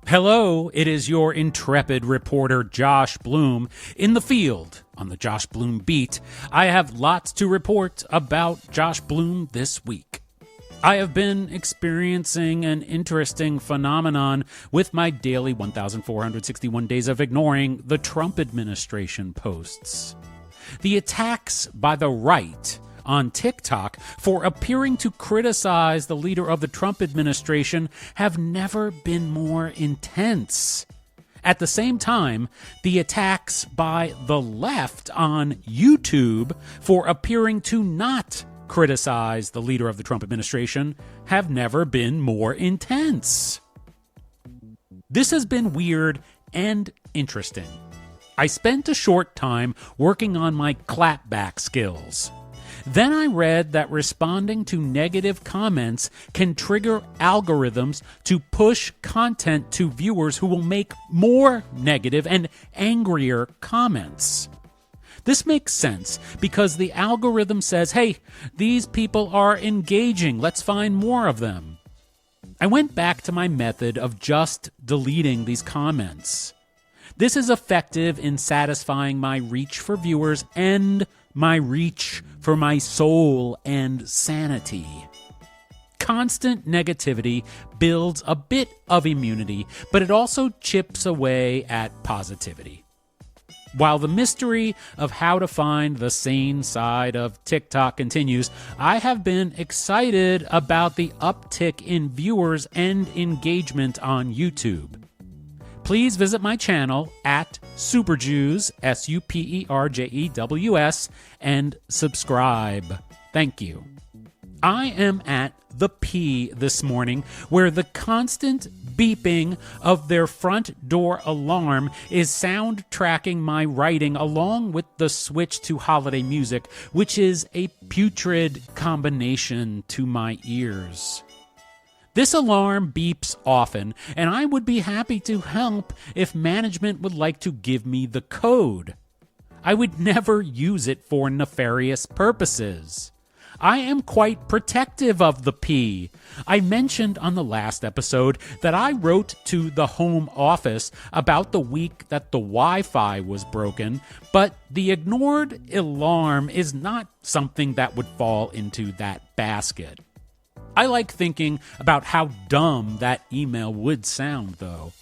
Hello, it is your intrepid reporter Josh Bloom in the field on the Josh Bloom beat. I have lots to report about Josh Bloom this week. I have been experiencing an interesting phenomenon with my daily 1,461 days of ignoring the Trump administration posts. The attacks by the right on TikTok for appearing to criticize the leader of the Trump administration have never been more intense. At the same time, the attacks by the left on YouTube for appearing to not criticize the leader of the Trump administration have never been more intense. This has been weird and interesting. I spent a short time working on my clapback skills. Then I read that responding to negative comments can trigger algorithms to push content to viewers who will make more negative and angrier comments. This makes sense because the algorithm says, hey, these people are engaging, let's find more of them. I went back to my method of just deleting these comments. This is effective in satisfying my reach for viewers and my reach for my soul and sanity. Constant negativity builds a bit of immunity, but it also chips away at positivity. While the mystery of how to find the sane side of TikTok continues, I have been excited about the uptick in viewers and engagement on YouTube. Please visit my channel at Superjews, Superjews, and subscribe. Thank you. I am at the P this morning, where the constant beeping of their front door alarm is soundtracking my writing along with the switch to holiday music, which is a putrid combination to my ears. This alarm beeps often, and I would be happy to help if management would like to give me the code. I would never use it for nefarious purposes. I am quite protective of the P. I mentioned on the last episode that I wrote to the Home Office about the week that the Wi-Fi was broken, but the ignored alarm is not something that would fall into that basket. I like thinking about how dumb that email would sound, though.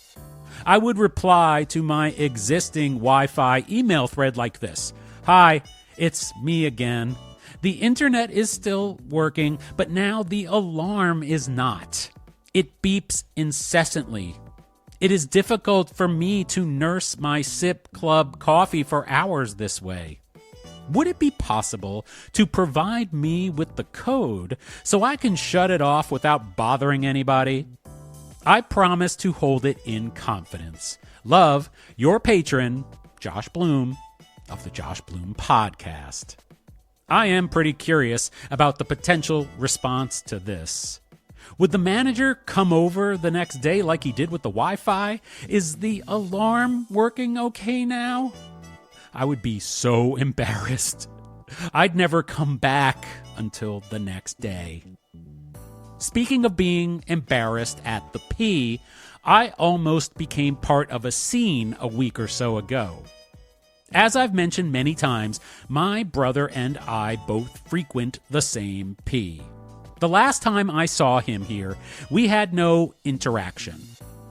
I would reply to my existing Wi-Fi email thread like this. Hi, it's me again. The internet is still working, but now the alarm is not. It beeps incessantly. It is difficult for me to nurse my sip club coffee for hours this way. Would it be possible to provide me with the code so I can shut it off without bothering anybody? I promise to hold it in confidence. Love, your patron, Josh Bloom, of the Josh Bloom Podcast. I am pretty curious about the potential response to this. Would the manager come over the next day like he did with the Wi-Fi? Is the alarm working okay now? I would be so embarrassed. I'd never come back until the next day. Speaking of being embarrassed at the P, I almost became part of a scene a week or so ago. As I've mentioned many times, my brother and I both frequent the same P. The last time I saw him here, we had no interaction.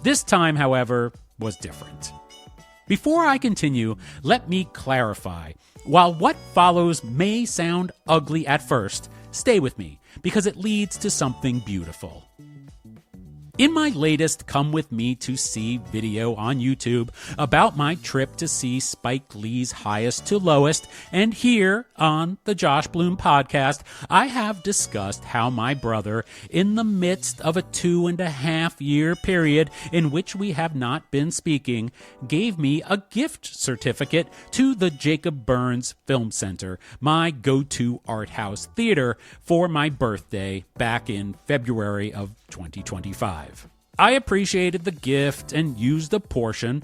This time, however, was different. Before I continue, let me clarify. While what follows may sound ugly at first, stay with me, because it leads to something beautiful. In my latest Come With Me to See video on YouTube about my trip to see Spike Lee's Highest to Lowest, and here on the Josh Bloom Podcast, I have discussed how my brother, in the midst of a 2.5-year period in which we have not been speaking, gave me a gift certificate to the Jacob Burns Film Center, my go-to art house theater, for my birthday back in February of 2025. I appreciated the gift and used a portion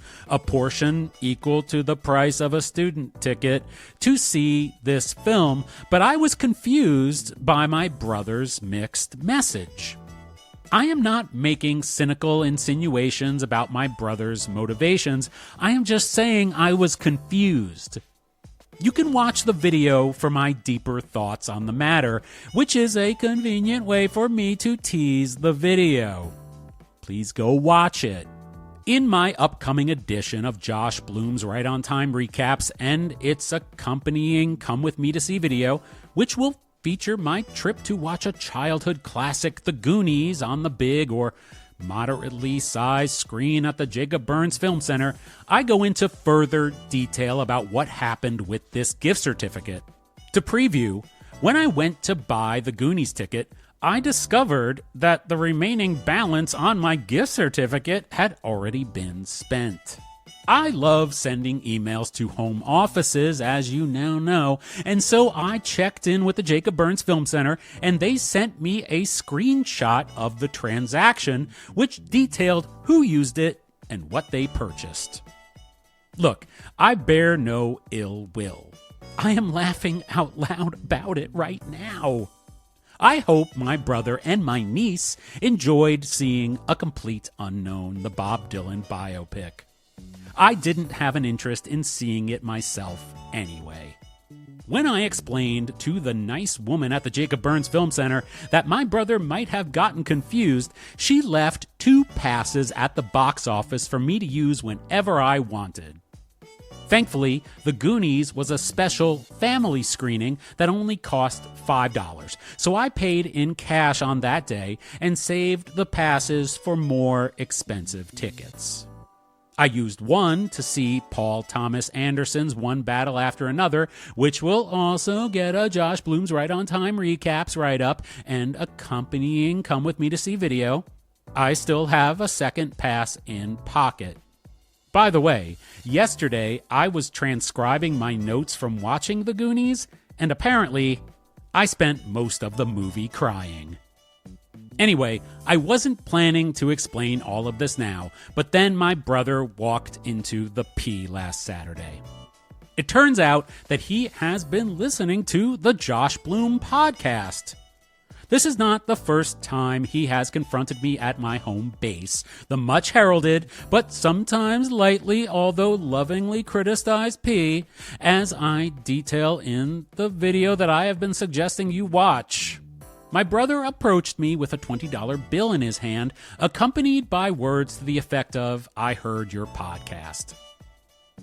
equal to the price of a student ticket, to see this film, but I was confused by my brother's mixed message. I am not making cynical insinuations about my brother's motivations. I am just saying I was confused. You can watch the video for my deeper thoughts on the matter, which is a convenient way for me to tease the video. Please go watch it. In my upcoming edition of Josh Bloom's Right on Time Recaps and its accompanying Come With Me to See video, which will feature my trip to watch a childhood classic, The Goonies, on the big or moderately sized screen at the Jacob Burns Film Center, I go into further detail about what happened with this gift certificate. To preview, when I went to buy the Goonies ticket, I discovered that the remaining balance on my gift certificate had already been spent. I love sending emails to home offices, as you now know, and so I checked in with the Jacob Burns Film Center, and they sent me a screenshot of the transaction, which detailed who used it and what they purchased. Look, I bear no ill will. I am laughing out loud about it right now. I hope my brother and my niece enjoyed seeing A Complete Unknown, the Bob Dylan biopic. I didn't have an interest in seeing it myself anyway. When I explained to the nice woman at the Jacob Burns Film Center that my brother might have gotten confused, she left 2 passes at the box office for me to use whenever I wanted. Thankfully, The Goonies was a special family screening that only cost $5, so I paid in cash on that day and saved the passes for more expensive tickets. I used one to see Paul Thomas Anderson's One Battle After Another, which will also get a Josh Bloom's Right on Time Recaps write-up and accompanying Come With Me to See video. I still have a second pass in pocket. By the way, yesterday I was transcribing my notes from watching The Goonies, and apparently I spent most of the movie crying. Anyway, I wasn't planning to explain all of this now, but then my brother walked into the P last Saturday. It turns out that he has been listening to the Josh Bloom podcast. This is not the first time he has confronted me at my home base, the much heralded, but sometimes lightly, although lovingly criticized P, as I detail in the video that I have been suggesting you watch. My brother approached me with a $20 bill in his hand, accompanied by words to the effect of, "I heard your podcast."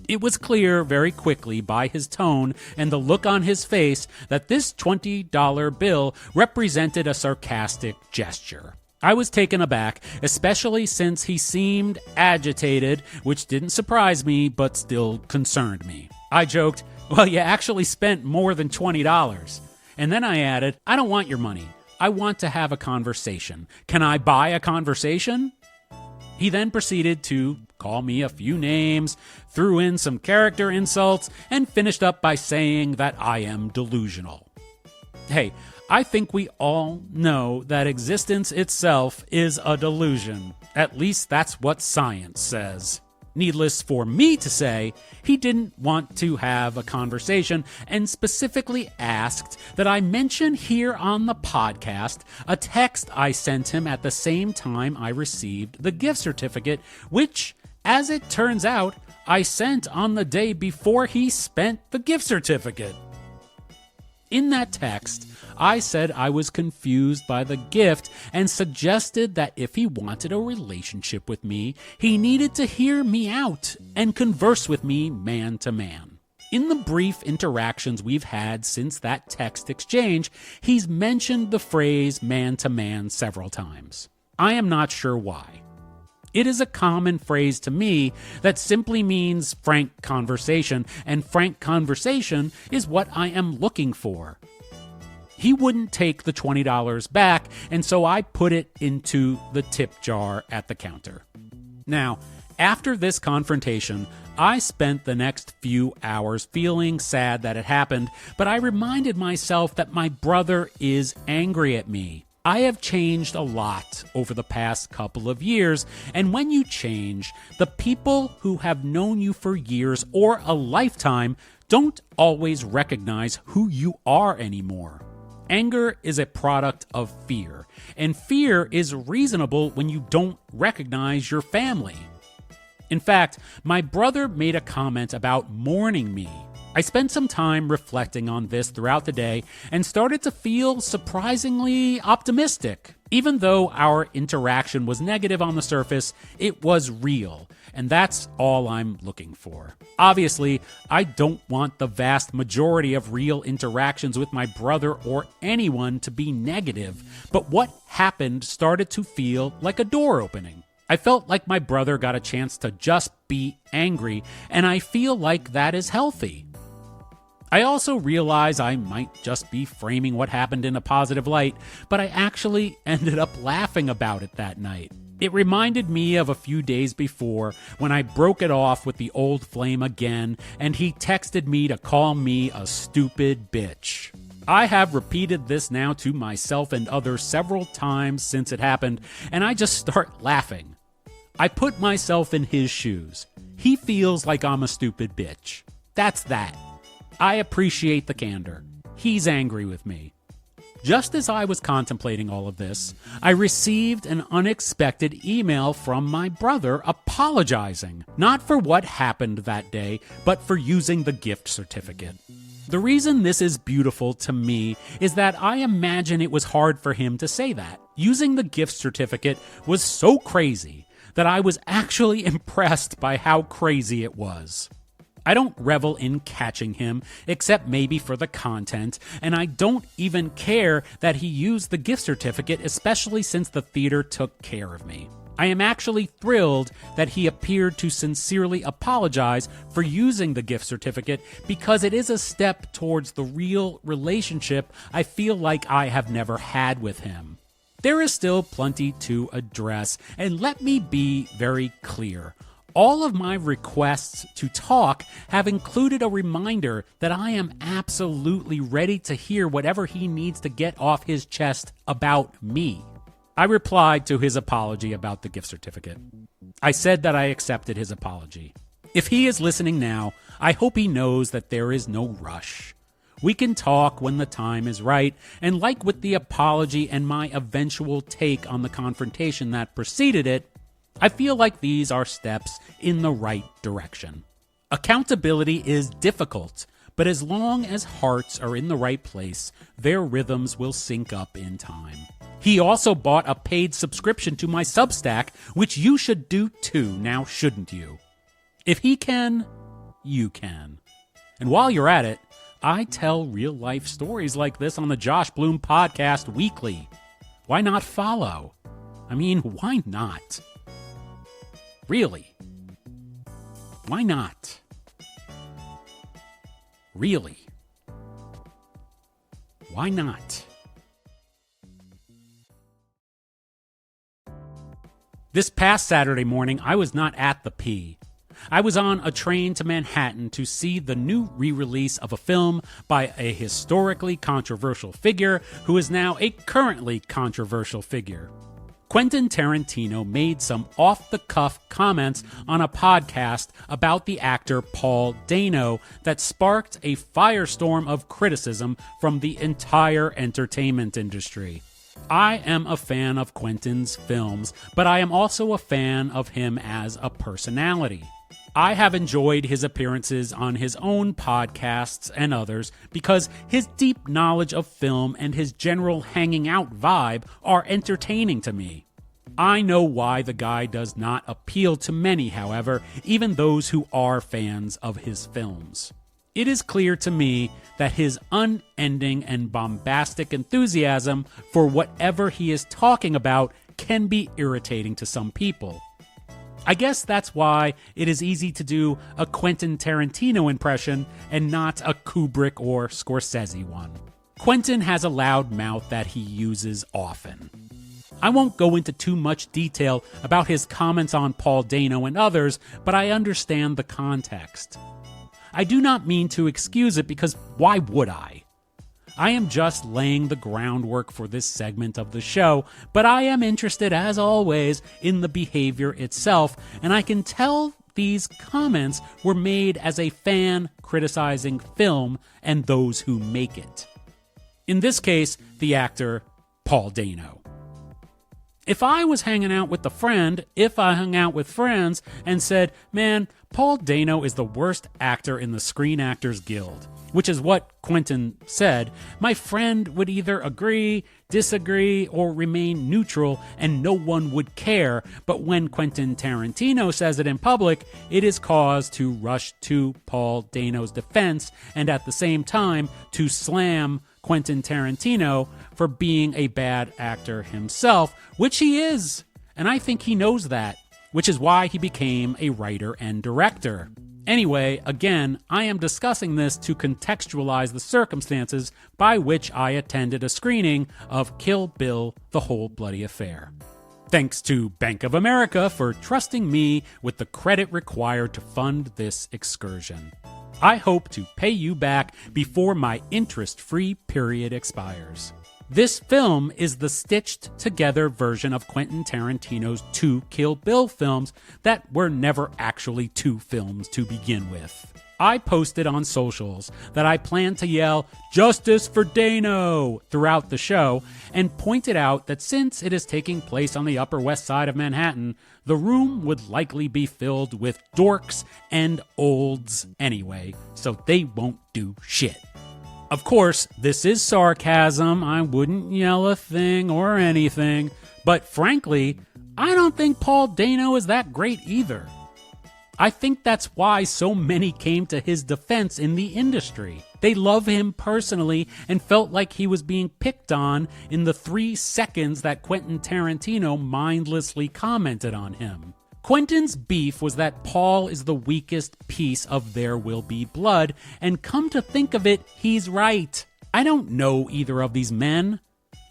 It was clear very quickly by his tone and the look on his face that this $20 bill represented a sarcastic gesture. I was taken aback, especially since he seemed agitated, which didn't surprise me but still concerned me. I joked, "Well, you actually spent more than $20. And then I added, "I don't want your money. I want to have a conversation. Can I buy a conversation?" He then proceeded to call me a few names, threw in some character insults, and finished up by saying that I am delusional. Hey, I think we all know that existence itself is a delusion. At least that's what science says. Needless for me to say, he didn't want to have a conversation and specifically asked that I mention here on the podcast a text I sent him at the same time I received the gift certificate, which, as it turns out, I sent on the day before he spent the gift certificate. In that text, I said I was confused by the gift and suggested that if he wanted a relationship with me, he needed to hear me out and converse with me man to man. In the brief interactions we've had since that text exchange, he's mentioned the phrase man to man several times. I am not sure why. It is a common phrase to me that simply means frank conversation, and frank conversation is what I am looking for. He wouldn't take the $20 back, and so I put it into the tip jar at the counter. Now, after this confrontation, I spent the next few hours feeling sad that it happened, but I reminded myself that my brother is angry at me. I have changed a lot over the past couple of years, and when you change, the people who have known you for years or a lifetime don't always recognize who you are anymore. Anger is a product of fear, and fear is reasonable when you don't recognize your family. In fact, my brother made a comment about mourning me. I spent some time reflecting on this throughout the day and started to feel surprisingly optimistic. Even though our interaction was negative on the surface, it was real, and that's all I'm looking for. Obviously, I don't want the vast majority of real interactions with my brother or anyone to be negative, but what happened started to feel like a door opening. I felt like my brother got a chance to just be angry, and I feel like that is healthy. I also realize I might just be framing what happened in a positive light, but I actually ended up laughing about it that night. It reminded me of a few days before when I broke it off with the old flame again, and he texted me to call me a stupid bitch. I have repeated this now to myself and others several times since it happened, and I just start laughing. I put myself in his shoes. He feels like I'm a stupid bitch. That's that. I appreciate the candor. He's angry with me. Just as I was contemplating all of this, I received an unexpected email from my brother apologizing, not for what happened that day, but for using the gift certificate. The reason this is beautiful to me is that I imagine it was hard for him to say that. Using the gift certificate was so crazy that I was actually impressed by how crazy it was. I don't revel in catching him, except maybe for the content, and I don't even care that he used the gift certificate, especially since the theater took care of me. I am actually thrilled that he appeared to sincerely apologize for using the gift certificate because it is a step towards the real relationship I feel like I have never had with him. There is still plenty to address, and let me be very clear. All of my requests to talk have included a reminder that I am absolutely ready to hear whatever he needs to get off his chest about me. I replied to his apology about the gift certificate. I said that I accepted his apology. If he is listening now, I hope he knows that there is no rush. We can talk when the time is right, and like with the apology and my eventual take on the confrontation that preceded it, I feel like these are steps in the right direction. Accountability is difficult, but as long as hearts are in the right place, their rhythms will sync up in time. He also bought a paid subscription to my Substack, which you should do too, now shouldn't you? If he can, you can. And while you're at it, I tell real-life stories like this on the Josh Bloom podcast weekly. Why not follow? I mean, why not? Really? Why not? Really? Why not? This past Saturday morning, I was not at the P. I was on a train to Manhattan to see the new re-release of a film by a historically controversial figure who is now a currently controversial figure. Quentin Tarantino made some off-the-cuff comments on a podcast about the actor Paul Dano that sparked a firestorm of criticism from the entire entertainment industry. I am a fan of Quentin's films, but I am also a fan of him as a personality. I have enjoyed his appearances on his own podcasts and others because his deep knowledge of film and his general hanging out vibe are entertaining to me. I know why the guy does not appeal to many, however, even those who are fans of his films. It is clear to me that his unending and bombastic enthusiasm for whatever he is talking about can be irritating to some people. I guess that's why it is easy to do a Quentin Tarantino impression and not a Kubrick or Scorsese one. Quentin has a loud mouth that he uses often. I won't go into too much detail about his comments on Paul Dano and others, but I understand the context. I do not mean to excuse it because why would I? I am just laying the groundwork for this segment of the show, but I am interested, as always, in the behavior itself, and I can tell these comments were made as a fan criticizing film and those who make it. In this case, the actor Paul Dano. If I was hanging out with a friend, if I hung out with friends and said, man, Paul Dano is the worst actor in the Screen Actors Guild, which is what Quentin said, my friend would either agree, disagree, or remain neutral, and no one would care. But when Quentin Tarantino says it in public, it is cause to rush to Paul Dano's defense, and at the same time to slam Quentin Tarantino for being a bad actor himself, which he is. And I think he knows that, which is why he became a writer and director. Anyway, again, I am discussing this to contextualize the circumstances by which I attended a screening of Kill Bill: The Whole Bloody Affair. Thanks to Bank of America for trusting me with the credit required to fund this excursion. I hope to pay you back before my interest-free period expires. This film is the stitched-together version of Quentin Tarantino's 2 Kill Bill films that were never actually 2 films to begin with. I posted on socials that I plan to yell, "Justice for Dano!" throughout the show, and pointed out that since it is taking place on the Upper West Side of Manhattan, the room would likely be filled with dorks and olds anyway, so they won't do shit. Of course, this is sarcasm. I wouldn't yell a thing or anything. But frankly, I don't think Paul Dano is that great either. I think that's why so many came to his defense in the industry. They love him personally and felt like he was being picked on in the 3 seconds that Quentin Tarantino mindlessly commented on him. Quentin's beef was that Paul is the weakest piece of There Will Be Blood, and come to think of it, he's right. I don't know either of these men.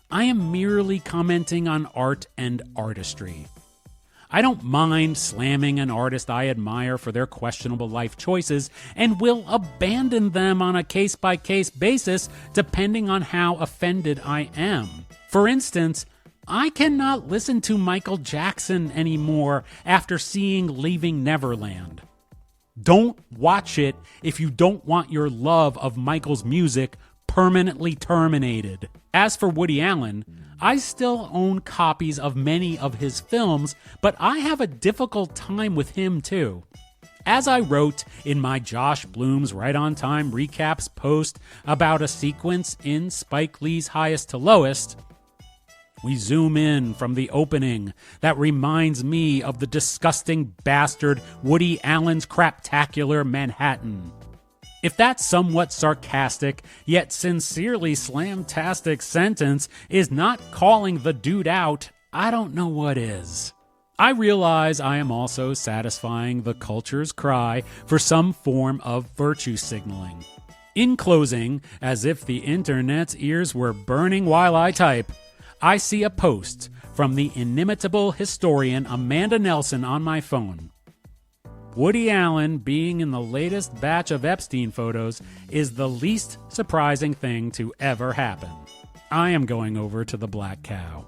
I am merely commenting on art and artistry. I don't mind slamming an artist I admire for their questionable life choices, and will abandon them on a case-by-case basis depending on how offended I am. For instance, I cannot listen to Michael Jackson anymore after seeing Leaving Neverland. Don't watch it if you don't want your love of Michael's music permanently terminated. As for Woody Allen, I still own copies of many of his films, but I have a difficult time with him too. As I wrote in my Josh Bloom's Right on Time Recaps post about a sequence in Spike Lee's Highest to Lowest, we zoom in from the opening that reminds me of the disgusting bastard Woody Allen's craptacular Manhattan. If that somewhat sarcastic, yet sincerely slamtastic sentence is not calling the dude out, I don't know what is. I realize I am also satisfying the culture's cry for some form of virtue signaling. In closing, as if the internet's ears were burning while I type, I see a post from the inimitable historian Amanda Nelson on my phone. Woody Allen being in the latest batch of Epstein photos is the least surprising thing to ever happen. I am going over to the Black Cow.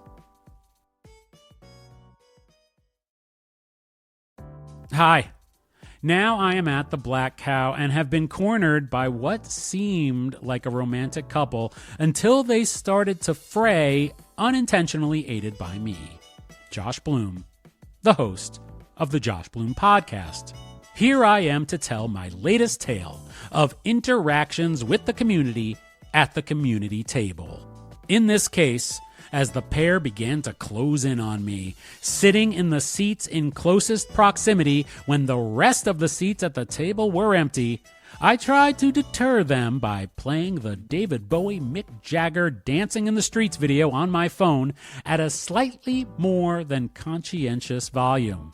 Hi. Now I am at the Black Cow and have been cornered by what seemed like a romantic couple until they started to fray, unintentionally aided by me, Josh Bloom, the host of the Josh Bloom Podcast. Here I am to tell my latest tale of interactions with the community at the community table. In this case, as the pair began to close in on me, sitting in the seats in closest proximity when the rest of the seats at the table were empty, I tried to deter them by playing the David Bowie Mick Jagger Dancing in the Streets video on my phone at a slightly more than conscientious volume.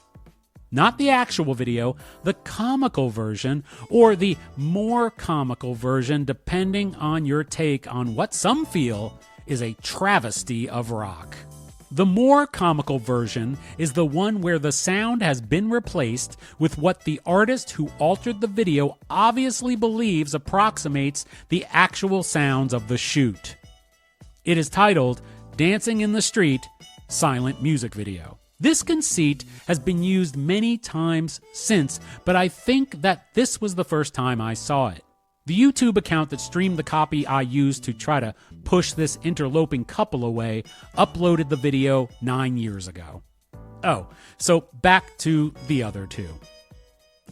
Not the actual video, the comical version, or the more comical version depending on your take on what some feel is a travesty of rock. The more comical version is the one where the sound has been replaced with what the artist who altered the video obviously believes approximates the actual sounds of the shoot. It is titled Dancing in the Street Silent Music Video. This conceit has been used many times since, but I think that this was the first time I saw it. The YouTube account that streamed the copy I used to try to push this interloping couple away uploaded the video 9 years ago. Oh, so back to the other two.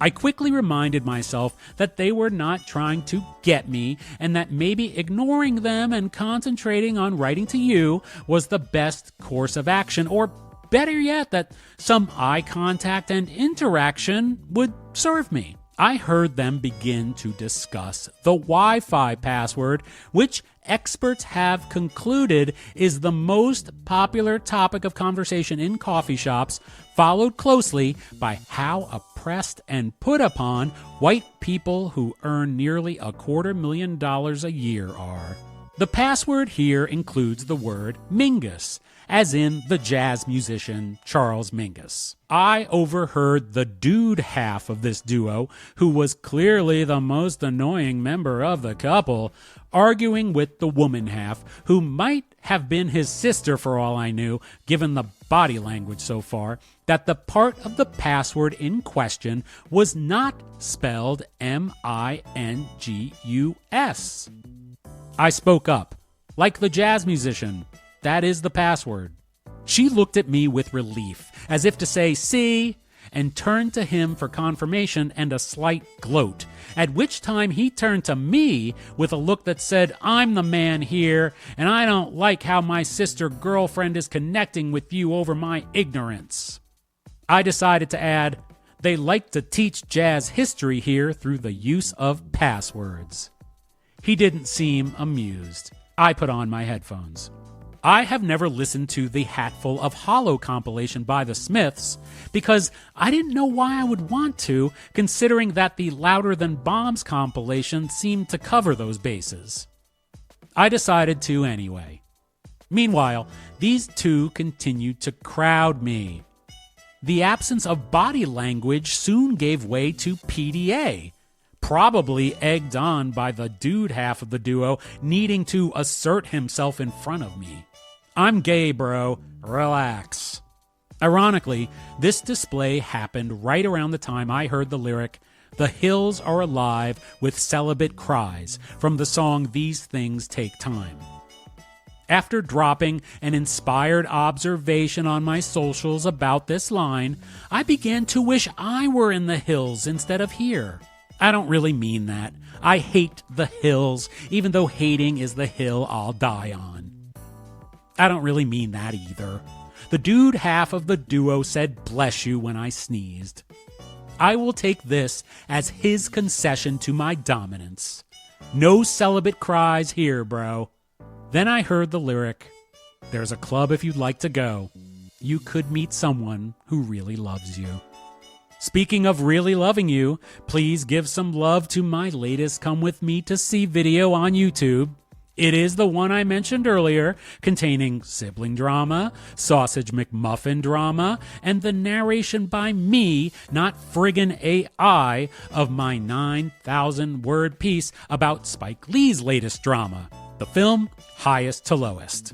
I quickly reminded myself that they were not trying to get me, and that maybe ignoring them and concentrating on writing to you was the best course of action, or better yet, that some eye contact and interaction would serve me. I heard them begin to discuss the Wi-Fi password, which experts have concluded is the most popular topic of conversation in coffee shops, followed closely by how oppressed and put upon white people who earn nearly $250,000 a year are. The password here includes the word Mingus, as in the jazz musician Charles Mingus. I overheard the dude half of this duo, who was clearly the most annoying member of the couple, arguing with the woman half, who might have been his sister for all I knew, given the body language so far, that the part of the password in question was not spelled M-I-N-G-U-S. I spoke up. Like the jazz musician, that is the password. She looked at me with relief, as if to say, see, and turned to him for confirmation and a slight gloat, at which time he turned to me with a look that said, I'm the man here, and I don't like how my sister girlfriend is connecting with you over my ignorance. I decided to add, they like to teach jazz history here through the use of passwords. He didn't seem amused. I put on my headphones. I have never listened to the Hatful of Hollow compilation by the Smiths because I didn't know why I would want to, considering that the Louder Than Bombs compilation seemed to cover those bases. I decided to anyway. Meanwhile, these two continued to crowd me. The absence of body language soon gave way to PDA, probably egged on by the dude half of the duo needing to assert himself in front of me. I'm gay, bro. Relax. Ironically, this display happened right around the time I heard the lyric, "The hills are alive with celibate cries," from the song These Things Take Time. After dropping an inspired observation on my socials about this line, I began to wish I were in the hills instead of here. I don't really mean that. I hate the hills, even though hating is the hill I'll die on. I don't really mean that either. The dude half of the duo said bless you when I sneezed. I will take this as his concession to my dominance. No celibate cries here, bro. Then I heard the lyric, "There's a club if you'd like to go. You could meet someone who really loves you." Speaking of really loving you, please give some love to my latest Come With Me to See video on YouTube. It is the one I mentioned earlier, containing sibling drama, sausage McMuffin drama, and the narration by me, not friggin' AI, of my 9,000-word piece about Spike Lee's latest drama, the film Highest to Lowest.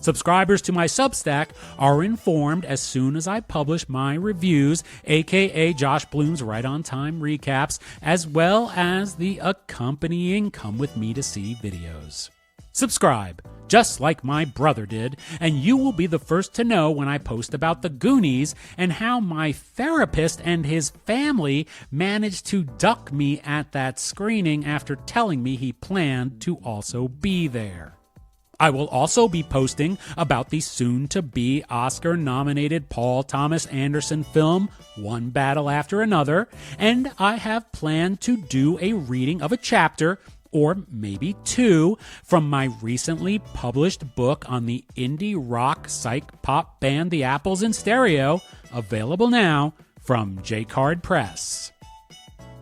Subscribers to my Substack are informed as soon as I publish my reviews, aka Josh Bloom's Right on Time recaps, as well as the accompanying Come With Me to See videos. Subscribe, just like my brother did, and you will be the first to know when I post about the Goonies and how my therapist and his family managed to duck me at that screening after telling me he planned to also be there. I will also be posting about the soon-to-be Oscar-nominated Paul Thomas Anderson film, One Battle After Another, and I have planned to do a reading of a chapter, or maybe two, from my recently published book on the indie rock psych pop band The Apples in Stereo, available now from J-Card Press.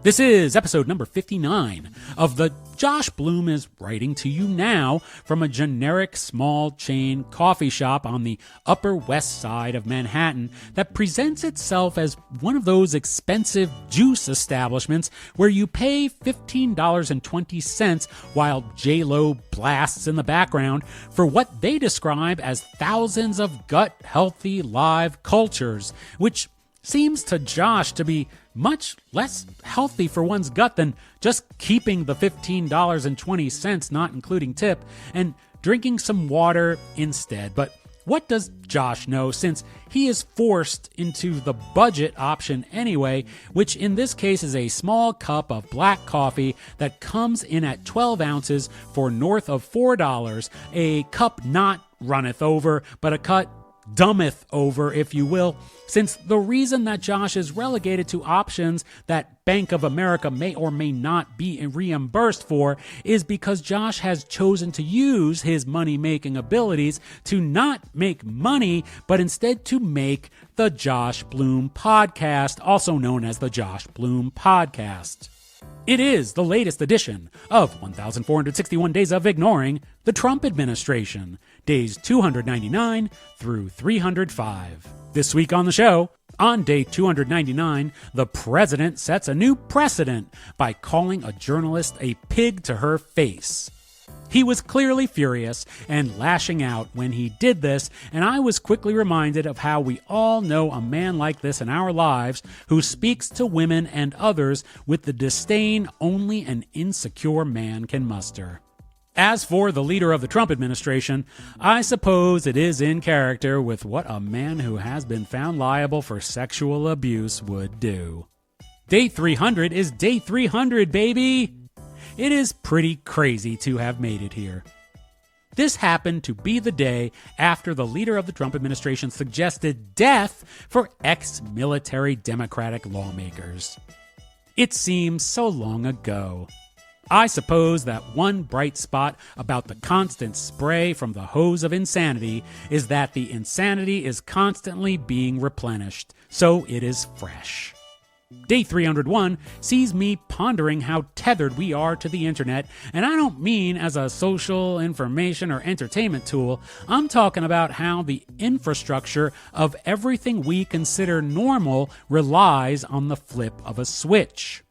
This is episode number 59 of the Josh Bloom is writing to you now from a generic small chain coffee shop on the Upper West Side of Manhattan that presents itself as one of those expensive juice establishments where you pay $15.20 while J-Lo blasts in the background for what they describe as thousands of gut-healthy live cultures, which seems to Josh to be much less healthy for one's gut than just keeping the $15.20, not including tip, and drinking some water instead. But what does Josh know, since he is forced into the budget option anyway, which in this case is a small cup of black coffee that comes in at 12 ounces for north of $4, a cup not runneth over, but a cup dumbeth over, if you will, since the reason that Josh is relegated to options that Bank of America may or may not be reimbursed for is because Josh has chosen to use his money-making abilities to not make money, but instead to make the Josh Bloom Podcast, also known as the Josh Bloom Podcast. It is the latest edition of 1,461 Days of Ignoring the Trump Administration, days 299 through 305. This week on the show, on day 299, the president sets a new precedent by calling a journalist a pig to her face. He was clearly furious and lashing out when he did this, and I was quickly reminded of how we all know a man like this in our lives who speaks to women and others with the disdain only an insecure man can muster. As for the leader of the Trump administration, I suppose it is in character with what a man who has been found liable for sexual abuse would do. Day 300 is day 300, baby! It is pretty crazy to have made it here. This happened to be the day after the leader of the Trump administration suggested death for ex-military Democratic lawmakers. It seems so long ago. I suppose that one bright spot about the constant spray from the hose of insanity is that the insanity is constantly being replenished, so it is fresh. Day 301 sees me pondering how tethered we are to the internet, and I don't mean as a social, information, or entertainment tool. I'm talking about how the infrastructure of everything we consider normal relies on the flip of a switch.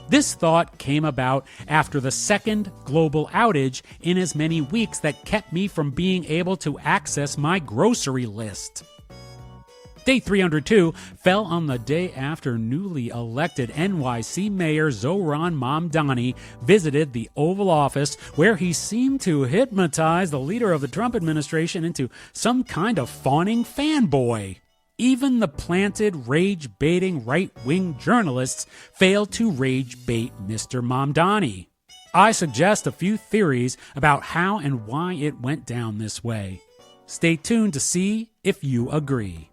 This thought came about after the second global outage in as many weeks that kept me from being able to access my grocery list. Day 302 fell on the day after newly elected NYC Mayor Zohran Mamdani visited the Oval Office, where he seemed to hypnotize the leader of the Trump administration into some kind of fawning fanboy. Even the planted, rage-baiting right-wing journalists failed to rage-bait Mr. Mamdani. I suggest a few theories about how and why it went down this way. Stay tuned to see if you agree.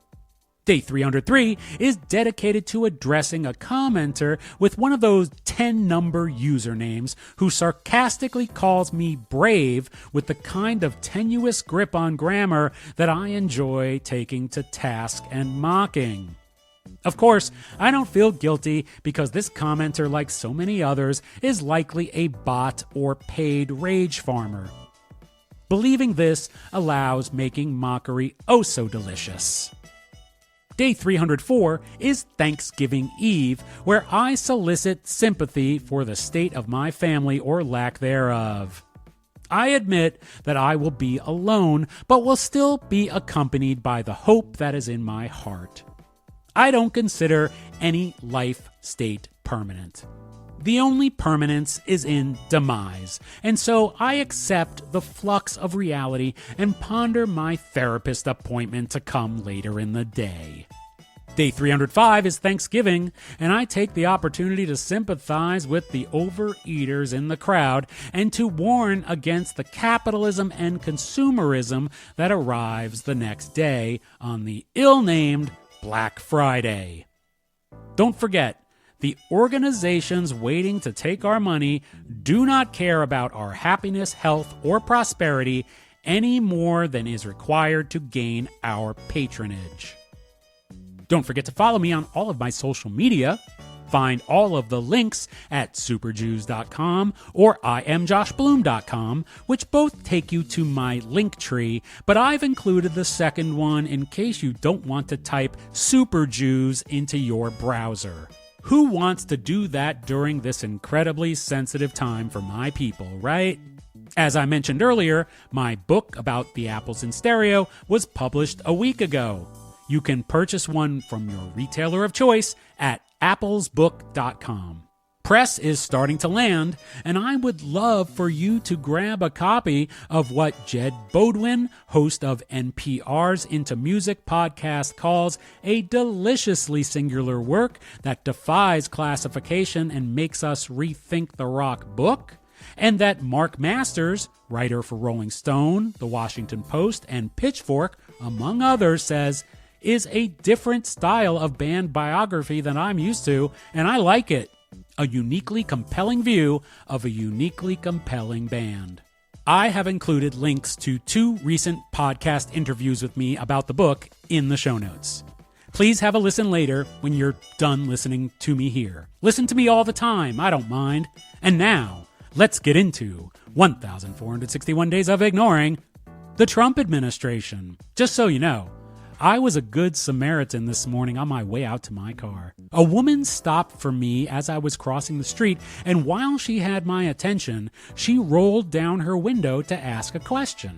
Day 303 is dedicated to addressing a commenter with one of those 10-number usernames who sarcastically calls me brave with the kind of tenuous grip on grammar that I enjoy taking to task and mocking. Of course, I don't feel guilty because this commenter, like so many others, is likely a bot or paid rage farmer. Believing this allows making mockery oh so delicious. Day 304 is Thanksgiving Eve, where I solicit sympathy for the state of my family or lack thereof. I admit that I will be alone, but will still be accompanied by the hope that is in my heart. I don't consider any life state permanent. The only permanence is in demise, and so I accept the flux of reality and ponder my therapist appointment to come later in the day. Day 305 is Thanksgiving, and I take the opportunity to sympathize with the overeaters in the crowd and to warn against the capitalism and consumerism that arrives the next day on the ill-named Black Friday. Don't forget, the organizations waiting to take our money do not care about our happiness, health, or prosperity any more than is required to gain our patronage. Don't forget to follow me on all of my social media. Find all of the links at superjews.com or IamJoshBloom.com, which both take you to my link tree, but I've included the second one in case you don't want to type superjews into your browser. Who wants to do that during this incredibly sensitive time for my people, right? As I mentioned earlier, my book about the apples in stereo was published a week ago. You can purchase one from your retailer of choice at applesbook.com. Press is starting to land, and I would love for you to grab a copy of what Jed Bodwin, host of NPR's Into Music podcast, calls a deliciously singular work that defies classification and makes us rethink the rock book, and that Mark Masters, writer for Rolling Stone, The Washington Post, and Pitchfork, among others, says is a different style of band biography than I'm used to, and I like it. A uniquely compelling view of a uniquely compelling band. I have included links to 2 recent podcast interviews with me about the book in the show notes. Please have a listen later when you're done listening to me here. Listen to me all the time, I don't mind. And now, let's get into 1,461 Days of Ignoring the Trump Administration. Just so you know, I was a good Samaritan this morning on my way out to my car. A woman stopped for me as I was crossing the street, and while she had my attention, she rolled down her window to ask a question.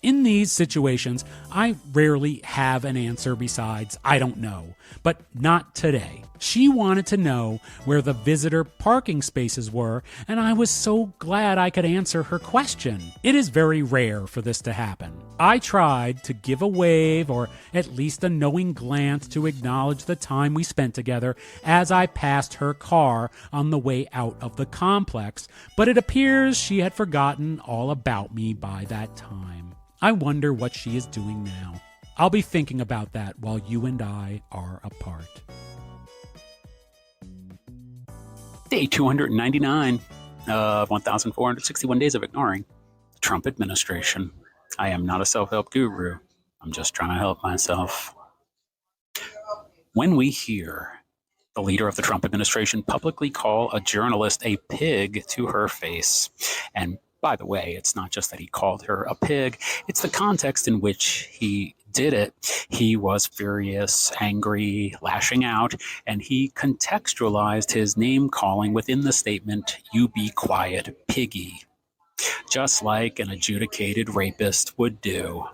In these situations, I rarely have an answer besides, I don't know, but not today. She wanted to know where the visitor parking spaces were, and I was so glad I could answer her question. It is very rare for this to happen. I tried to give a wave or at least a knowing glance to acknowledge the time we spent together as I passed her car on the way out of the complex, but it appears she had forgotten all about me by that time. I wonder what she is doing now. I'll be thinking about that while you and I are apart. Day 299 of 1,461 Days of Ignoring the Trump Administration. I am not a self-help guru. I'm just trying to help myself. When we hear the leader of the Trump administration publicly call a journalist a pig to her face, and by the way, it's not just that he called her a pig, it's the context in which he did it. He was furious, angry, lashing out, and he contextualized his name calling within the statement, "You be quiet, piggy," just like an adjudicated rapist would do.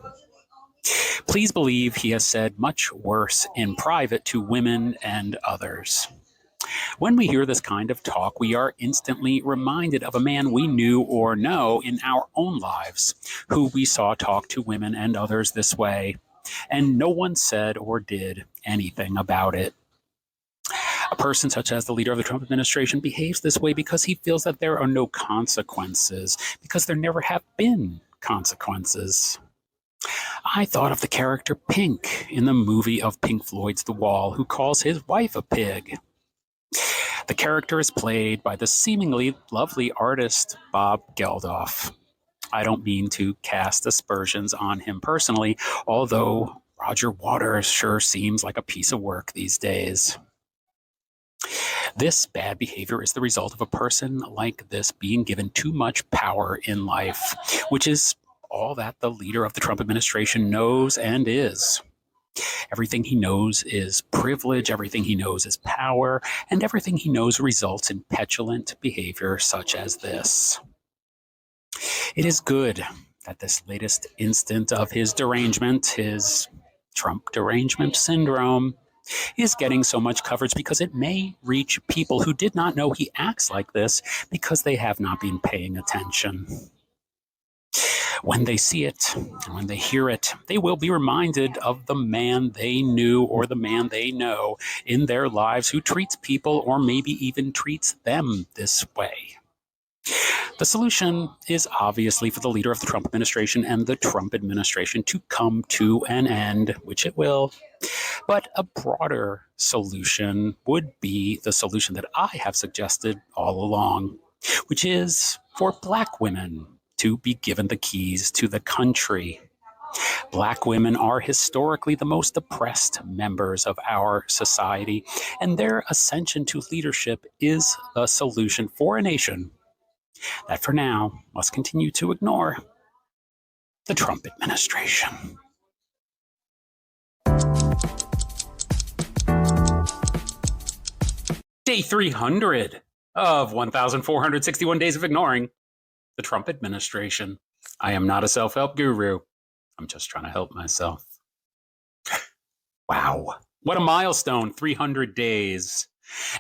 Please believe he has said much worse in private to women and others. When we hear this kind of talk, we are instantly reminded of a man we knew or know in our own lives, who we saw talk to women and others this way, and no one said or did anything about it. A person such as the leader of the Trump administration behaves this way because he feels that there are no consequences, because there never have been consequences. I thought of the character Pink in the movie of Pink Floyd's The Wall, who calls his wife a pig. The character is played by the seemingly lovely artist Bob Geldof. I don't mean to cast aspersions on him personally, although Roger Waters sure seems like a piece of work these days. This bad behavior is the result of a person like this being given too much power in life, which is all that the leader of the Trump administration knows and is. Everything he knows is privilege, everything he knows is power, and everything he knows results in petulant behavior such as this. It is good that this latest instant of his derangement, his Trump derangement syndrome, is getting so much coverage because it may reach people who did not know he acts like this because they have not been paying attention. When they see it, and when they hear it, they will be reminded of the man they knew or the man they know in their lives who treats people or maybe even treats them this way. The solution is obviously for the leader of the Trump administration and the Trump administration to come to an end, which it will. But a broader solution would be the solution that I have suggested all along, which is for Black women to be given the keys to the country. Black women are historically the most oppressed members of our society, and their ascension to leadership is the solution for a nation that for now must continue to ignore the Trump administration. Day 300 of 1,461 Days of Ignoring the Trump administration. I am not a self-help guru. I'm just trying to help myself. Wow. What a milestone, 300 days.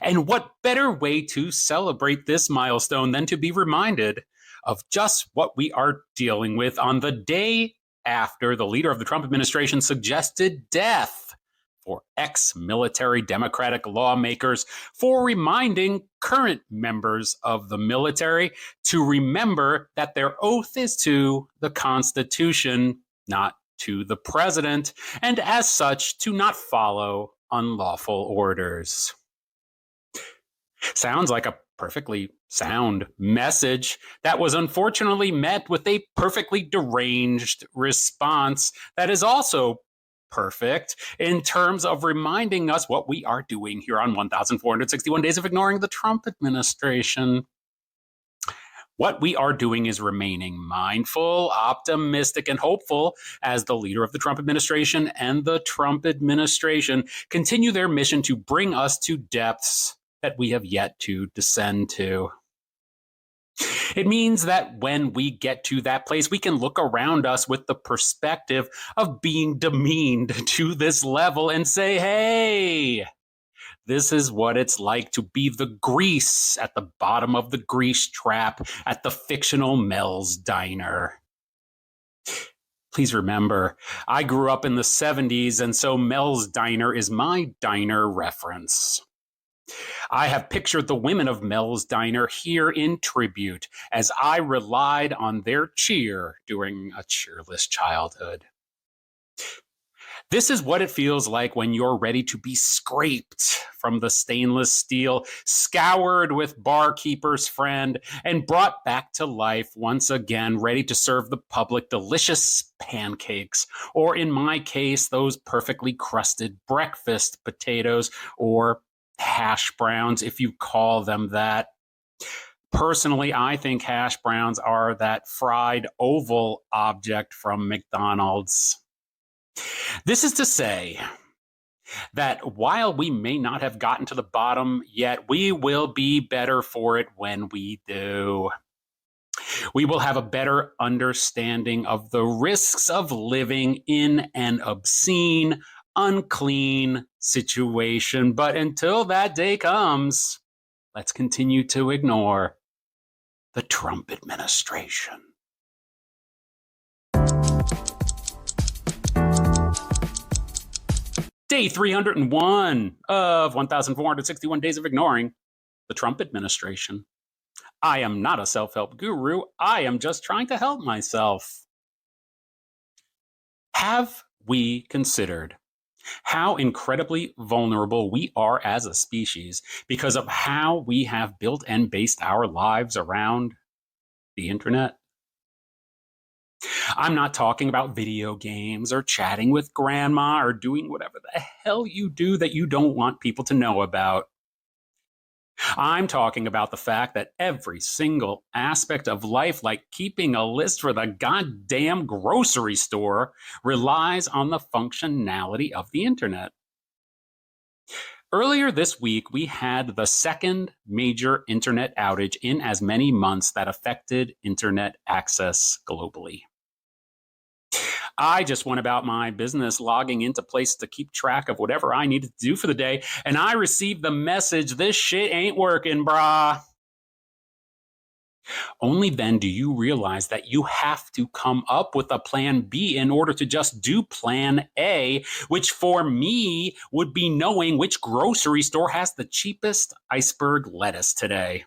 And what better way to celebrate this milestone than to be reminded of just what we are dealing with on the day after the leader of the Trump administration suggested death for ex-military Democratic lawmakers for reminding current members of the military to remember that their oath is to the Constitution, not to the president, and as such, to not follow unlawful orders. Sounds like a perfectly sound message that was unfortunately met with a perfectly deranged response that is also perfect in terms of reminding us what we are doing here on 1,461 Days of Ignoring the Trump Administration. What we are doing is remaining mindful, optimistic, and hopeful as the leader of the Trump administration and the Trump administration continue their mission to bring us to depths that we have yet to descend to. It means that when we get to that place, we can look around us with the perspective of being demeaned to this level and say, hey, this is what it's like to be the grease at the bottom of the grease trap at the fictional Mel's Diner. Please remember, I grew up in the 70s, and so Mel's Diner is my diner reference. I have pictured the women of Mel's Diner here in tribute as I relied on their cheer during a cheerless childhood. This is what it feels like when you're ready to be scraped from the stainless steel, scoured with barkeeper's friend, and brought back to life once again, ready to serve the public delicious pancakes, or in my case, those perfectly crusted breakfast potatoes, or hash browns, if you call them that. Personally, I think hash browns are that fried oval object from McDonald's. This is to say that while we may not have gotten to the bottom yet, we will be better for it when we do. We will have a better understanding of the risks of living in an obscene, unclean situation. But until that day comes, let's continue to ignore the Trump administration. Day 301 of 1,461 Days of Ignoring the Trump Administration. I am not a self-help guru. I am just trying to help myself. Have we considered how incredibly vulnerable we are as a species because of how we have built and based our lives around the internet? I'm not talking about video games or chatting with grandma or doing whatever the hell you do that you don't want people to know about. I'm talking about the fact that every single aspect of life, like keeping a list for the goddamn grocery store, relies on the functionality of the internet. Earlier this week, we had the second major internet outage in as many months that affected internet access globally. I just went about my business logging into places to keep track of whatever I needed to do for the day, and I received the message, this shit ain't working, brah. Only then do you realize that you have to come up with a plan B in order to just do plan A, which for me would be knowing which grocery store has the cheapest iceberg lettuce today.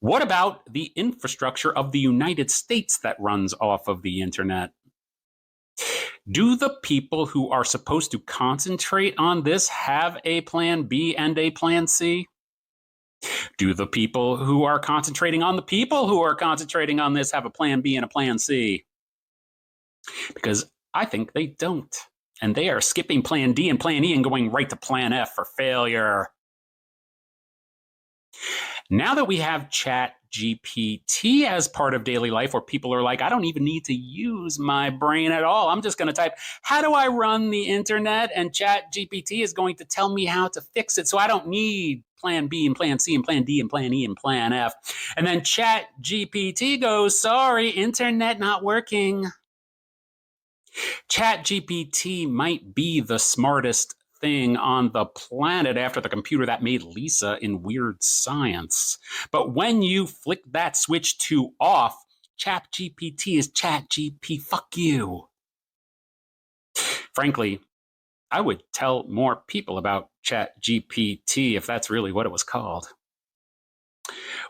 What about the infrastructure of the United States that runs off of the internet? Do the people who are supposed to concentrate on this have a plan B and a plan C? Do the people who are concentrating on the people who are concentrating on this have a plan B and a plan C? Because I think they don't. And they are skipping plan D and plan E and going right to plan F for failure. Now that we have ChatGPT as part of daily life, where people are like, I don't even need to use my brain at all. I'm just going to type, how do I run the internet? And ChatGPT is going to tell me how to fix it. So I don't need plan B and plan C and plan D and plan E and plan F. And then ChatGPT goes, sorry, internet not working. ChatGPT might be the smartest thing on the planet after the computer that made Lisa in Weird Science. But when you flick that switch to off, ChatGPT is ChatGP. Fuck you. Frankly, I would tell more people about ChatGPT if that's really what it was called.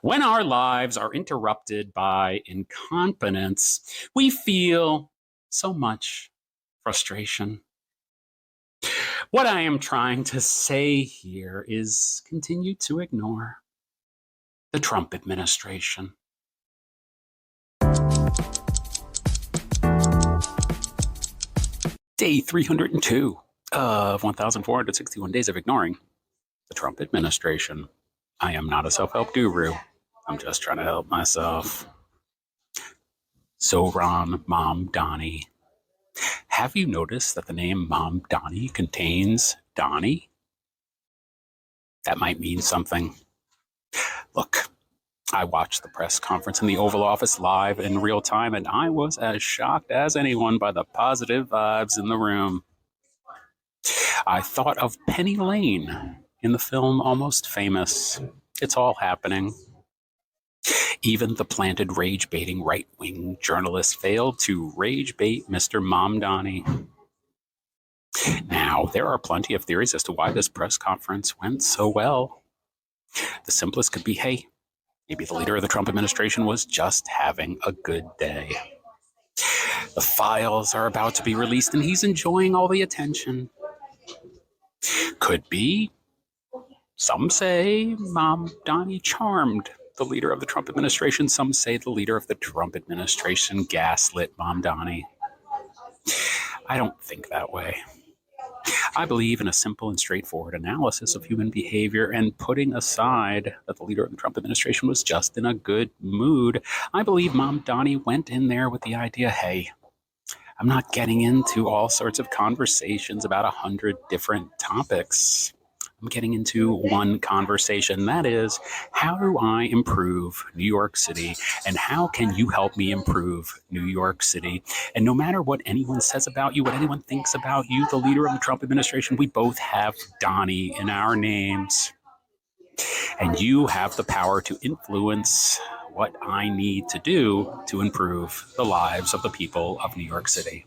When our lives are interrupted by incompetence, we feel so much frustration. What I am trying to say here is continue to ignore the Trump administration. Day 302 of 1,461 days of ignoring the Trump administration. I am not a self-help guru. I'm just trying to help myself. So, Ron, Mom, Donnie. Have you noticed that the name Mom Donnie contains Donnie? That might mean something. Look, I watched the press conference in the Oval Office live in real time, and I was as shocked as anyone by the positive vibes in the room. I thought of Penny Lane in the film Almost Famous. It's all happening. Even the planted rage-baiting right-wing journalists failed to rage-bait Mr. Mamdani. Now, there are plenty of theories as to why this press conference went so well. The simplest could be, hey, maybe the leader of the Trump administration was just having a good day. The files are about to be released and he's enjoying all the attention. Could be, some say, Mamdani charmed the leader of the Trump administration. Some say the leader of the Trump administration gaslit Mamdani. I don't think that way. I believe in a simple and straightforward analysis of human behavior, and putting aside that the leader of the Trump administration was just in a good mood, I believe Mamdani went in there with the idea, hey, I'm not getting into all sorts of conversations about 100 different topics. I'm getting into one conversation. That is, how do I improve New York City? And how can you help me improve New York City? And no matter what anyone says about you, what anyone thinks about you, the leader of the Trump administration, we both have Donnie in our names. And you have the power to influence what I need to do to improve the lives of the people of New York City.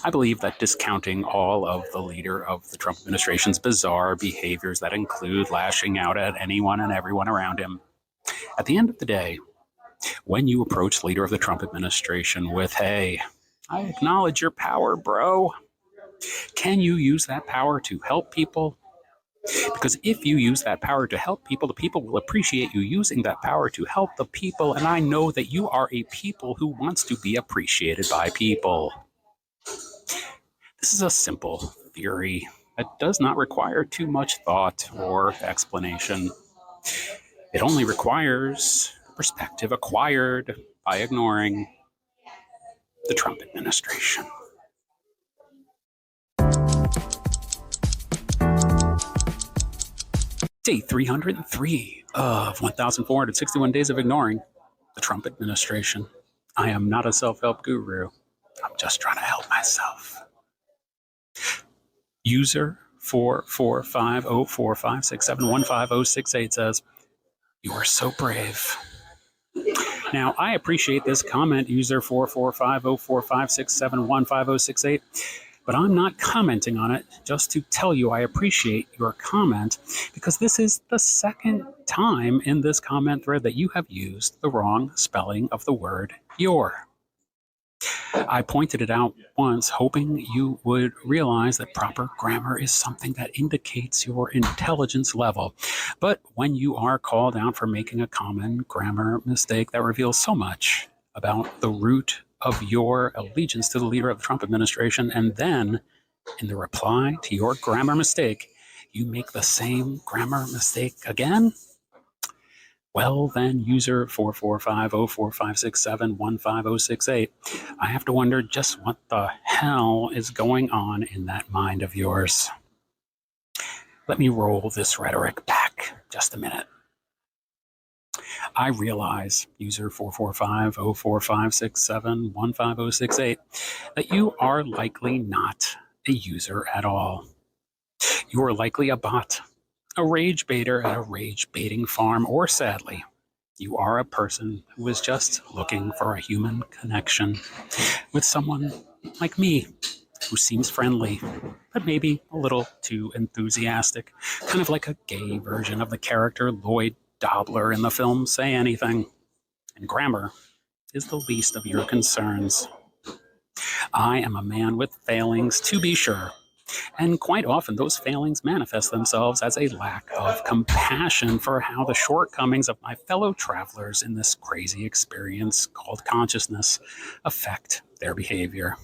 I believe that discounting all of the leader of the Trump administration's bizarre behaviors that include lashing out at anyone and everyone around him, at the end of the day, when you approach the leader of the Trump administration with, hey, I acknowledge your power, bro, can you use that power to help people? Because if you use that power to help people, the people will appreciate you using that power to help the people. And I know that you are a people who wants to be appreciated by people. This is a simple theory that does not require too much thought or explanation. It only requires perspective acquired by ignoring the Trump administration. Day 303 of 1,461 days of ignoring the Trump administration. I am not a self-help guru. I'm just trying to help myself. User 4450456715068 says, "You are so brave." Now, I appreciate this comment, user 4450456715068, but I'm not commenting on it just to tell you I appreciate your comment, because this is the second time in this comment thread that you have used the wrong spelling of the word your. I pointed it out once, hoping you would realize that proper grammar is something that indicates your intelligence level. But when you are called out for making a common grammar mistake that reveals so much about the root of your allegiance to the leader of the Trump administration, and then in the reply to your grammar mistake, you make the same grammar mistake again, well, then, user 4450456715068, I have to wonder just what the hell is going on in that mind of yours. Let me roll this rhetoric back just a minute. I realize, user 445-04567-15068, that you are likely not a user at all. You are likely a bot, a rage baiter at a rage baiting farm, or sadly, you are a person who is just looking for a human connection with someone like me, who seems friendly, but maybe a little too enthusiastic, kind of like a gay version of the character Lloyd Dobler in the film Say Anything. And grammar is the least of your concerns. I am a man with failings, to be sure, and quite often those failings manifest themselves as a lack of compassion for how the shortcomings of my fellow travelers in this crazy experience called consciousness affect their behavior.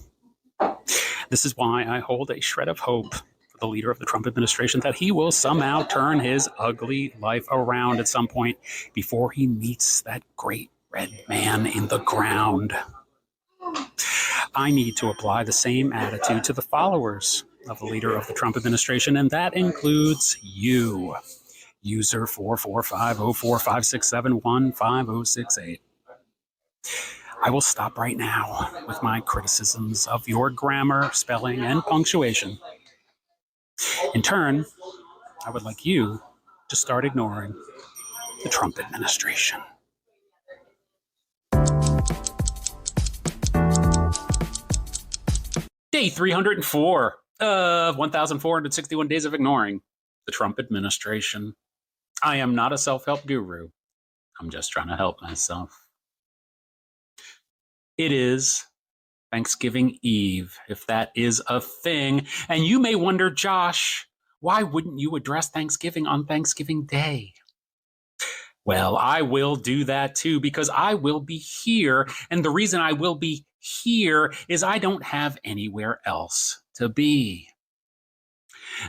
This is why I hold a shred of hope for the leader of the Trump administration that he will somehow turn his ugly life around at some point before he meets that great red man in the ground. I need to apply the same attitude to the followers of the leader of the Trump administration, and that includes you, user 445-04567-15068. I will stop right now with my criticisms of your grammar, spelling, and punctuation. In turn, I would like you to start ignoring the Trump administration. Day 304 of 1,461 days of ignoring the Trump administration. I am not a self-help guru. I'm just trying to help myself. It is Thanksgiving Eve, if that is a thing. And you may wonder, Josh, why wouldn't you address Thanksgiving on Thanksgiving Day? Well, I will do that too, because I will be here. And the reason I will be here is I don't have anywhere else to be.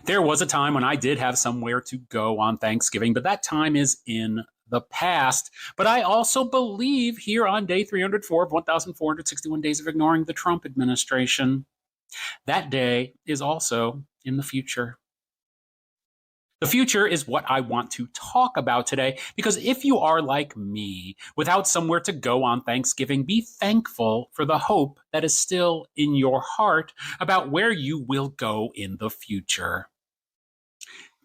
There was a time when I did have somewhere to go on Thanksgiving, but that time is in the past. But I also believe here on day 304 of 1,461 days of ignoring the Trump administration, that day is also in the future. The future is what I want to talk about today, because if you are like me, without somewhere to go on Thanksgiving, be thankful for the hope that is still in your heart about where you will go in the future.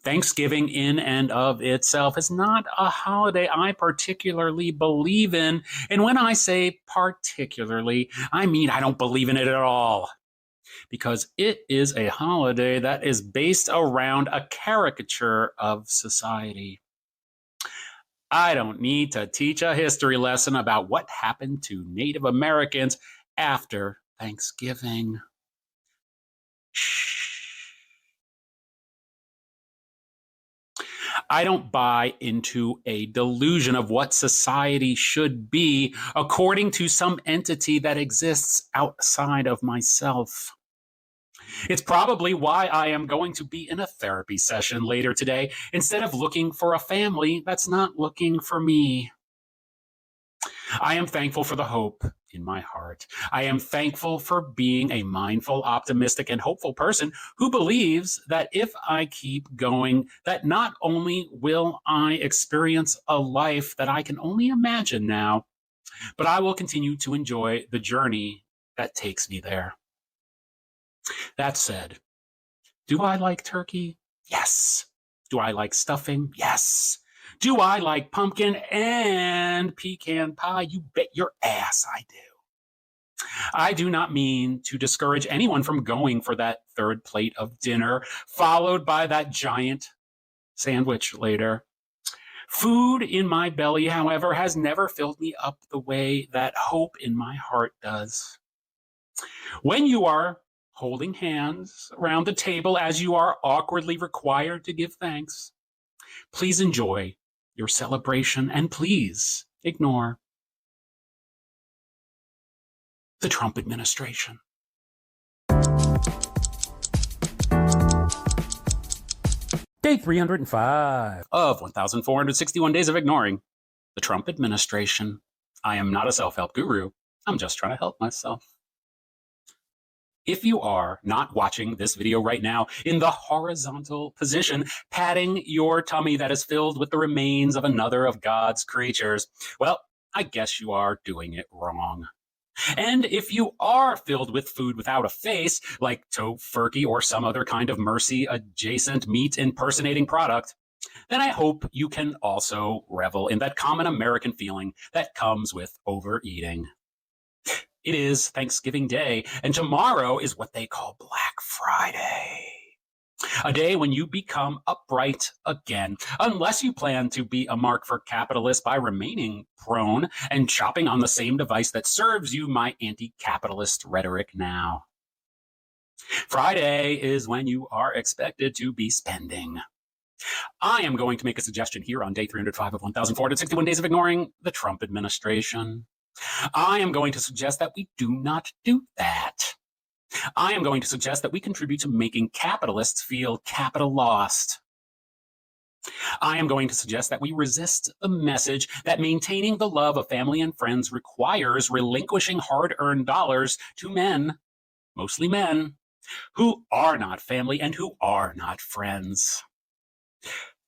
Thanksgiving in and of itself is not a holiday I particularly believe in. And when I say particularly, I mean I don't believe in it at all. Because it is a holiday that is based around a caricature of society. I don't need to teach a history lesson about what happened to Native Americans after Thanksgiving. Shh. I don't buy into a delusion of what society should be according to some entity that exists outside of myself. It's probably why I am going to be in a therapy session later today instead of looking for a family that's not looking for me. I am thankful for the hope in my heart. I am thankful for being a mindful, optimistic, and hopeful person who believes that if I keep going, that not only will I experience a life that I can only imagine now, but I will continue to enjoy the journey that takes me there. That said, do I like turkey? Yes. Do I like stuffing? Yes. Do I like pumpkin and pecan pie? You bet your ass I do. I do not mean to discourage anyone from going for that third plate of dinner, followed by that giant sandwich later. Food in my belly, however, has never filled me up the way that hope in my heart does. When you are holding hands around the table as you are awkwardly required to give thanks, please enjoy your celebration and please ignore the Trump administration. Day 305 of 1,461 days of ignoring the Trump administration. I am not a self-help guru. I'm just trying to help myself. If you are not watching this video right now in the horizontal position, patting your tummy that is filled with the remains of another of God's creatures, well, I guess you are doing it wrong. And if you are filled with food without a face, like tofurkey or some other kind of mercy adjacent meat impersonating product, then I hope you can also revel in that common American feeling that comes with overeating. It is Thanksgiving Day, and tomorrow is what they call Black Friday. A day when you become upright again, unless you plan to be a mark for capitalists by remaining prone and shopping on the same device that serves you my anti-capitalist rhetoric now. Friday is when you are expected to be spending. I am going to make a suggestion here on day 305 of 1,461 days of ignoring the Trump administration. I am going to suggest that we do not do that. I am going to suggest that we contribute to making capitalists feel capital lost. I am going to suggest that we resist the message that maintaining the love of family and friends requires relinquishing hard-earned dollars to men, mostly men, who are not family and who are not friends.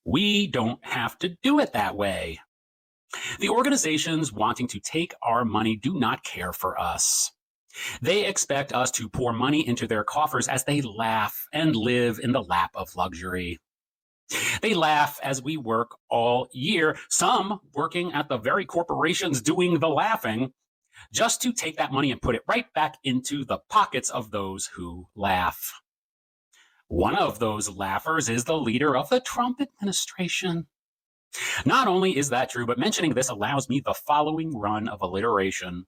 We don't have to do it that way. The organizations wanting to take our money do not care for us. They expect us to pour money into their coffers as they laugh and live in the lap of luxury. They laugh as we work all year, some working at the very corporations doing the laughing, just to take that money and put it right back into the pockets of those who laugh. One of those laughers is the leader of the Trump administration. Not only is that true, but mentioning this allows me the following run of alliteration.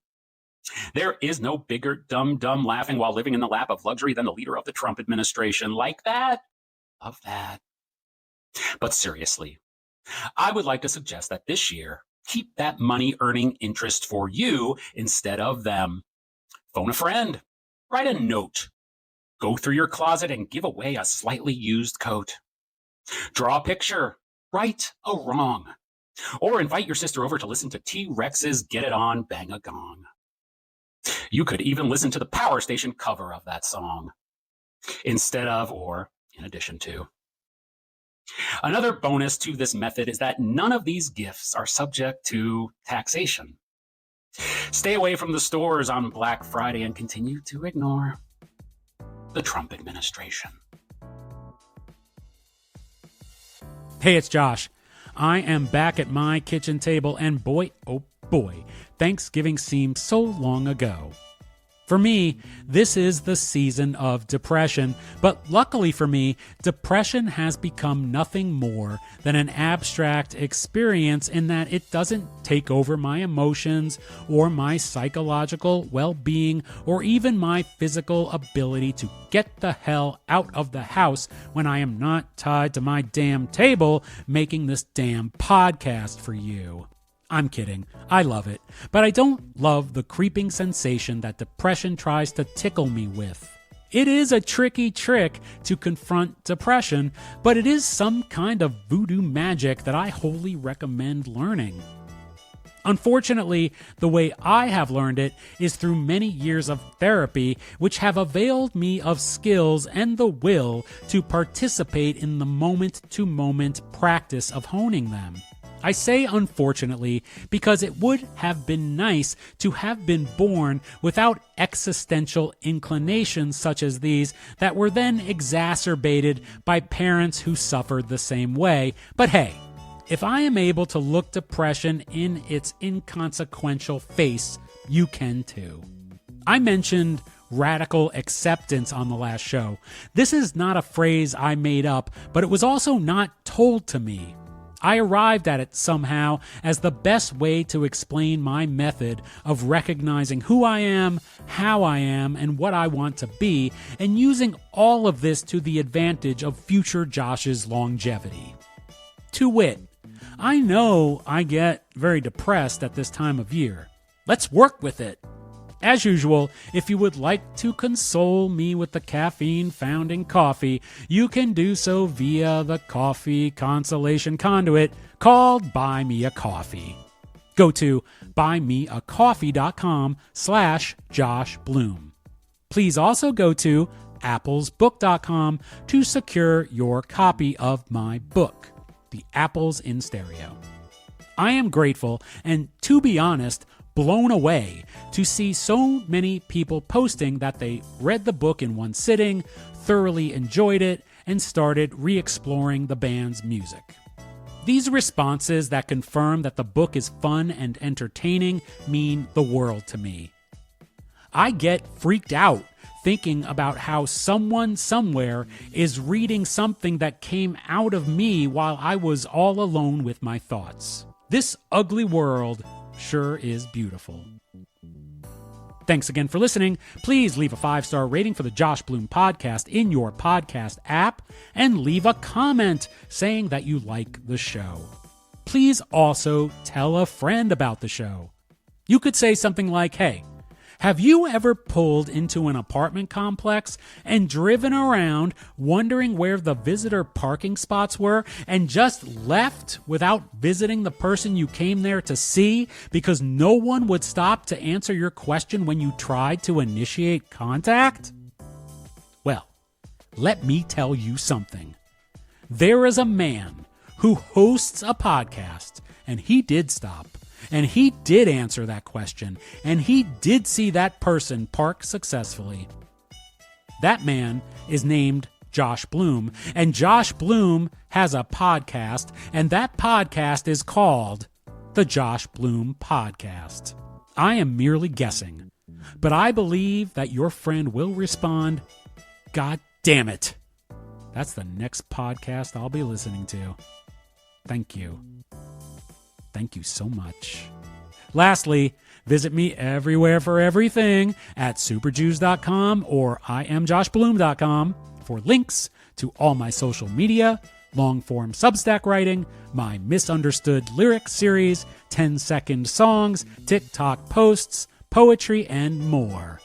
There is no bigger dumb laughing while living in the lap of luxury than the leader of the Trump administration. Like that, of that. But seriously, I would like to suggest that this year, keep that money earning interest for you instead of them. Phone a friend, write a note, go through your closet and give away a slightly used coat. Draw a picture, right a wrong, or invite your sister over to listen to T-Rex's Get It On, Bang a Gong. You could even listen to the Power Station cover of that song, instead of or in addition to. Another bonus to this method is that none of these gifts are subject to taxation. Stay away from the stores on Black Friday and continue to ignore the Trump administration. Hey, it's Josh. I am back at my kitchen table, and boy, oh boy, Thanksgiving seems so long ago. For me, this is the season of depression, but luckily for me, depression has become nothing more than an abstract experience in that it doesn't take over my emotions or my psychological well-being or even my physical ability to get the hell out of the house when I am not tied to my damn table making this damn podcast for you. I'm kidding. I love it. But I don't love the creeping sensation that depression tries to tickle me with. It is a tricky trick to confront depression, but it is some kind of voodoo magic that I wholly recommend learning. Unfortunately, the way I have learned it is through many years of therapy, which have availed me of skills and the will to participate in the moment-to-moment practice of honing them. I say unfortunately because it would have been nice to have been born without existential inclinations such as these that were then exacerbated by parents who suffered the same way. But hey, if I am able to look depression in its inconsequential face, you can too. I mentioned radical acceptance on the last show. This is not a phrase I made up, but it was also not told to me. I arrived at it somehow as the best way to explain my method of recognizing who I am, how I am, and what I want to be, and using all of this to the advantage of future Josh's longevity. To wit, I know I get very depressed at this time of year. Let's work with it. As usual, if you would like to console me with the caffeine found in coffee, you can do so via the coffee consolation conduit called Buy Me a Coffee. Go to buymeacoffee.com/Josh Bloom. Please also go to applesbook.com to secure your copy of my book, The Apples in Stereo. I am grateful and, to be honest, blown away to see so many people posting that they read the book in one sitting, thoroughly enjoyed it, and started re-exploring the band's music. These responses that confirm that the book is fun and entertaining mean the world to me. I get freaked out thinking about how someone somewhere is reading something that came out of me while I was all alone with my thoughts. This ugly world sure is beautiful. Thanks again for listening. Please leave a 5-star rating for the Josh Bloom Podcast in your podcast app and leave a comment saying that you like the show. Please also tell a friend about the show. You could say something like, hey, have you ever pulled into an apartment complex and driven around wondering where the visitor parking spots were and just left without visiting the person you came there to see because no one would stop to answer your question when you tried to initiate contact? Well, let me tell you something. There is a man who hosts a podcast, and he did stop. And he did answer that question, and he did see that person park successfully. That man is named Josh Bloom, and Josh Bloom has a podcast, and that podcast is called The Josh Bloom Podcast. I am merely guessing, but I believe that your friend will respond, God damn it. That's the next podcast I'll be listening to. Thank you. Thank you so much. Lastly, visit me everywhere for everything at superjews.com or IamJoshBloom.com for links to all my social media, long-form Substack writing, my misunderstood lyrics series, 10-second songs, TikTok posts, poetry, and more.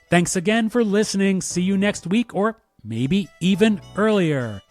Thanks again for listening. See you next week or maybe even earlier.